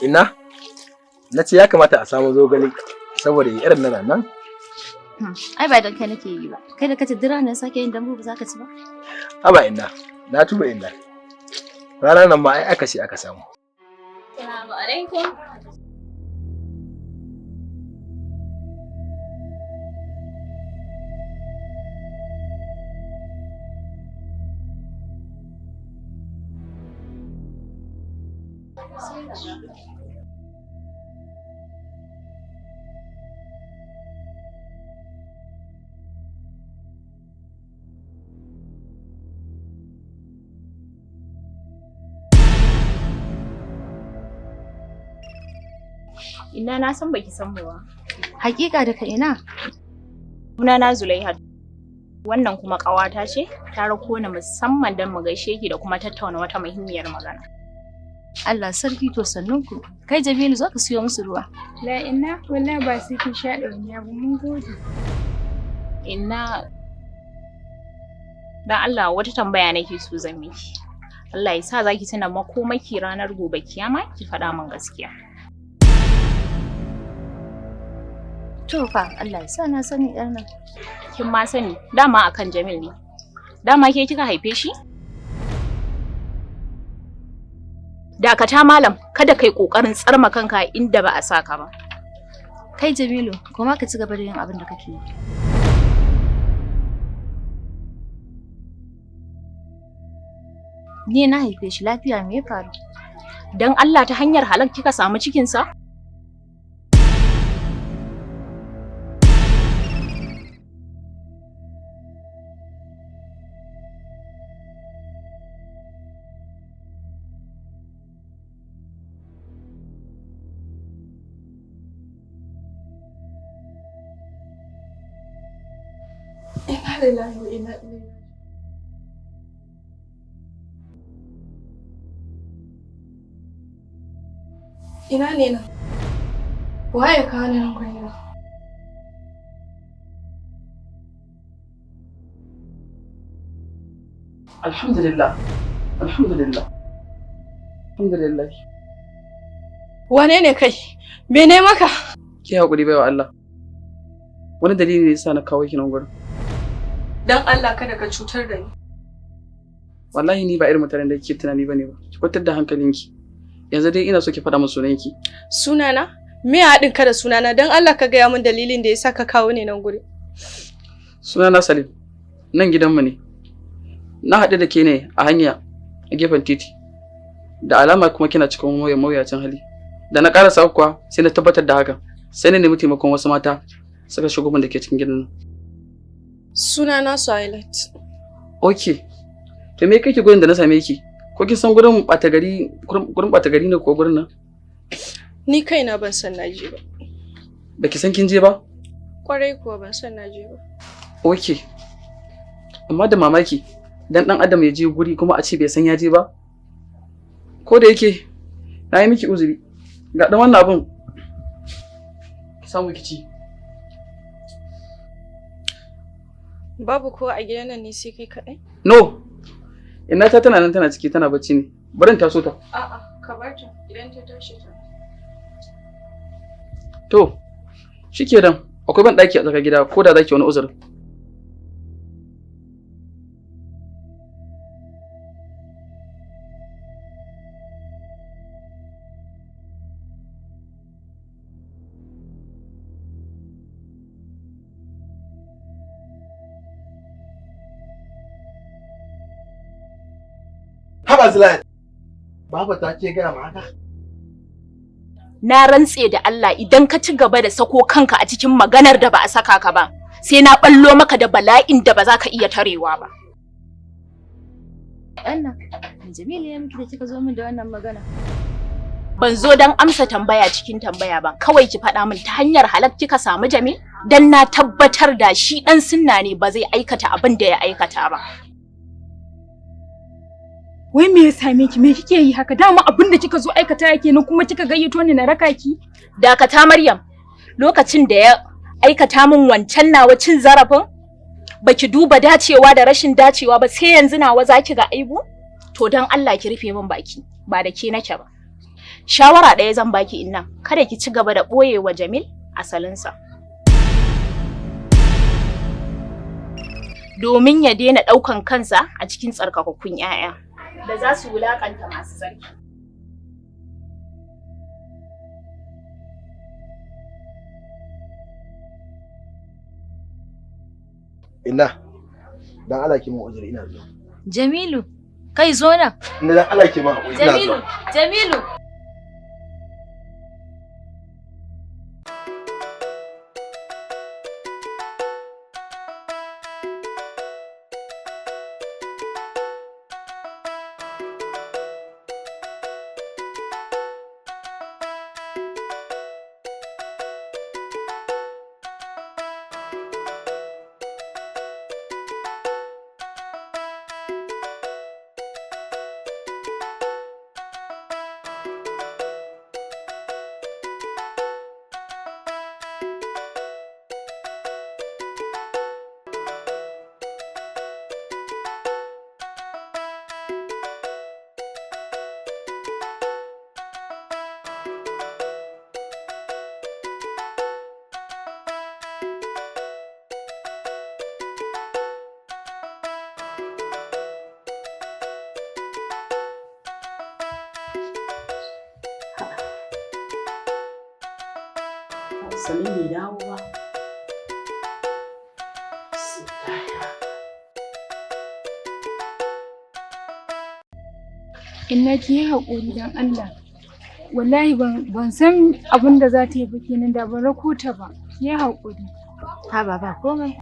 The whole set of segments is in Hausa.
Ina? Na ce ya kamata a samu zogale saboda irin nan. Ai ba dan kai nake yi ba. Kai da kace dira nan sake yin dambu ba za ka ci ba? Haba ina. Na tuba ina. Ranar nan ma ai aka ce aka samu. Assalamu alaikum. Ina na san baki san mu ba. Hakika daga ina? Sunana Zulaihat. Wannan kuma ƙawata ce, ta rako ni musamman don mu gaishe ki da kuma tattauna wata muhimmiyar magana. Allah sarki to sannunku. Kai Jamilu zo ka siyo musu ruwa. La inna wallahi ba sai kin sha ɗauniya ba mun gode. Inna dan Allah wata tambaya nake so zan miki. Allah ya sa zaki tuna makomaki ranar gobe kiyama ki faɗa min gaskiya. To fa Allah ya sa na sani ɗan nan. Kin ma sani dama akan Jamil ne. Dama ke kika haife shi? Dakata malam, kada kai kokarin tsarma kanka inda ba a saka ba. Kai Jamilu, kuma ka ci gaba da yin abin da kake yi. Ni na haife shi lafiya, me ya faru? Dan Allah ta hanyar halal kika samu cikin sa? Inna lillahi wa inna ilaihi raji'un. Ina ne nan? Waye ka ni nan gurin? Alhamdulillah. Alhamdulillah. Alhamdulillah. Wane ne kai? Mene maka? Ki haƙuri baiwa Allah. Wani dalili ne yasa na kawo ki nan gurin? Dan Allah kada ka cutar da ni. Wallahi ni ba irin mutanen da kike tunani bane ba. Ki kwantar da hankalinki. Yanzu dai ina so ki faɗa min sunanki. Sunana? Me ya haɗin ka da sunana? Dan Allah ka gaya min dalilin da yasa ka kawo ni nan gurin. Sunana Salim. Nan gidanmu ne. Na haɗu da ke ne a hanya a gefen titi. Da alama kuma kina cikin mawuyacin hali. Da na ƙarasa kuwa sai na tabbatar da haka. Sai na nemi taimakon wasu mata suka shigo min da ke cikin gidan nan. Sunana Suhailat. Okay. To me kake gurin da na same ki? Ko kin san gurin ɓata gari ne ko gurin nan? Ni kaina ban san naje ba. Baki san kin je ba? Kwarai kuwa ban san naje ba. Okay. Amma da mamaki dan dan adam ya je guri kuma a ce bai san ya je ba? Ko da yake na yi miki uzuri. Ga dan wannan abun ki samu kici. Babu kowa a gidan nan ne sai kai kaɗai? No. Ina ta tana nan tana ciki tana bacci ne. Bari ta so ta. A'a, ka bar ta idan ta tashi ta. To, shikenan. Akwai ban daki a tsakar gida ko da zaki wani uzuri. Haba Zulaihat. Baba ta ce gaya ma haka. Na rantse da Allah idan ka ci gaba da sako kanka a cikin maganar da ba a saka ka ba, sai na ballo maka da bala'in da ba za ka iya tarewa ba. Anna, Jamilu ya miki da kika zo min da wannan magana. Ban zo don amsa tambaya cikin tambaya ba, kawai ki faɗa min ta hanyar halak kika samu Jamil? Dan na tabbatar da shi ɗan sunna ne ba zai aikata abin da ya aikata ba. Wai me ya same ki? Me kike yi haka? Dama abin da kika zo aikata yake nan kuma kika gayyato ni na raka ki? Dakata Maryam, lokacin da ya aikata min wancan nawa cin zarafin, baki duba dacewa da rashin dacewa ba sai yanzu nawa zaki ga aibu? To dan Allah ki rufe min baki, ba da ke nake ba. Shawara ɗaya zan baki inna, kada ki ci gaba da ɓoyewa Jamil asalinsa. Domin ya daina ɗaukan kansa a cikin tsarkakakkun 'ya'ya da za su wulaƙanta masu tsarki. Inna, dan Allah ki mun uzuri ina zuwa. Jamilu, kai zo nan. Inna dan Allah ki mun uzuri ina Jamilu, zuwa. Jamilu. Salim bai dawo ba. Inna ki yi haƙuri don Allah. Wallahi ban san abin da za ta yi ba kenan da ban rako ta ba. Ki yi haƙuri. Ha ba komai.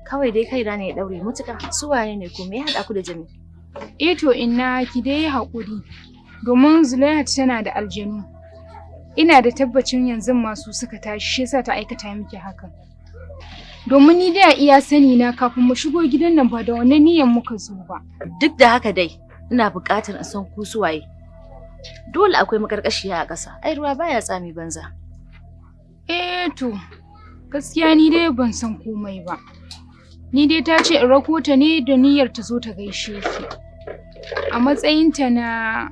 Kawai dai kai ne ya daure mutuka. Su wane ne ko me ya haɗa ku da Jamil? To inna ki dai yi haƙuri. Domin Zulaihat tana da aljanu. Ina da tabbacin yanzu masu suka tashi shi yasa ta aikata miki hakan. Domin ni da iya sani na kafin mu shigo gidan nan ba da wannan niyyar muka zo ba. Duk da haka dai ina buƙatar in san ku suwaye. Dole akwai makarkashiya a ƙasa. Ai ruwa baya tsami banza. To gaskiya ni dai ban san komai ba. Ni dai ta ce in rako ta ne da niyyar ta zo ta gaishe ki. A matsayinta na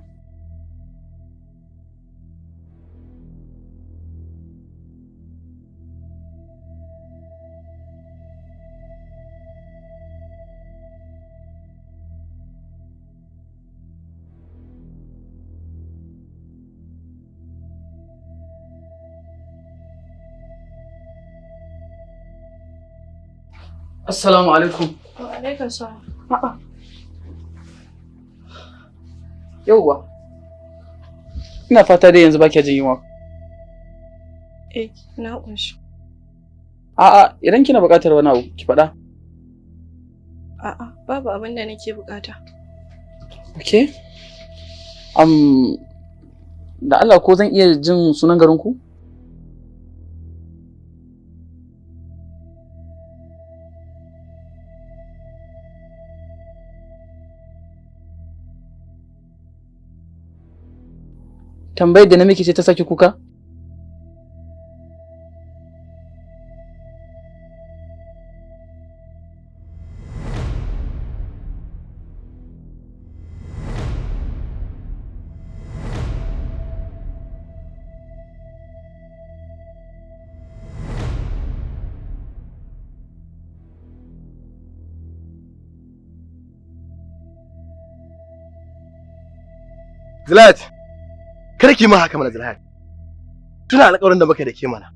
Assalamu alaikum. Wa alaikum salam. Yauwa. Ina fata dai yanzu baki jin yunwa. Na ƙunshi. A'a, idan kina buƙatar wani abu, ki faɗa. A'a, babu abin da nake buƙata. Okay. Da Allah ko zan iya jin sunan garinku? Tambayar da na miki ce ta saki kuka? Zulaihat, kada ki min haka mana Zulaihat. Tuna alƙawarin da muka da ke mana.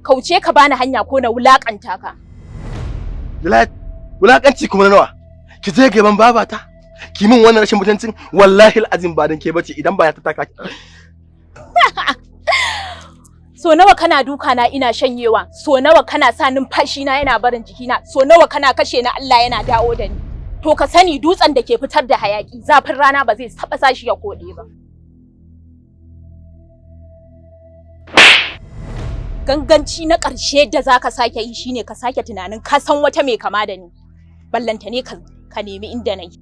Kauce ka bani hanya ko na wulakanta ka. Zulaihat, wulakanci kuma na nawa? Ki je gaban babata. Ki min wannan rashin mutuncin wallahi alazim ba dan ke bace idan ba ya ta taka. So nawa kana duka na ina shanyewa, so nawa kana sa numfashi na yana barin jikina, so nawa kana kashe na Allah yana dawo da ni. To ka sani dutsen da ke fitar da hayaki, zafin rana ba zai taba sa shi ya kode ba. Ganganci na ƙarshe da zaka sake yi shine ka sake tunanin ka san wata mai kama da ni. Ballanta ne ka nemi inda nake.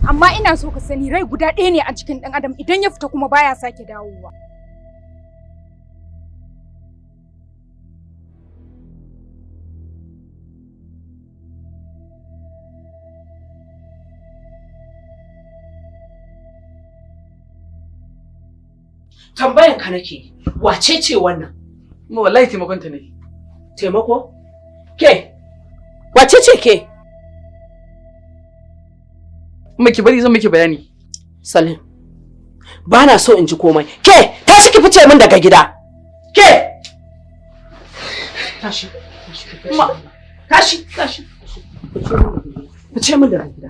amma ina so ka sani rai guda ɗaya ne a cikin ɗan adam idan ya fita kuma baya sake dawowa. Tambayan ka nake, wace ce wannan? Kuma wallahi taimakon ta ne. Taimako? Ke? Wace ce ke? Miki bari zan miki bayani. Salim, ba na so in ji komai. Ke, tashi ki fice min daga gida. Ke! Tashi. Tashi. Fice min daga gida.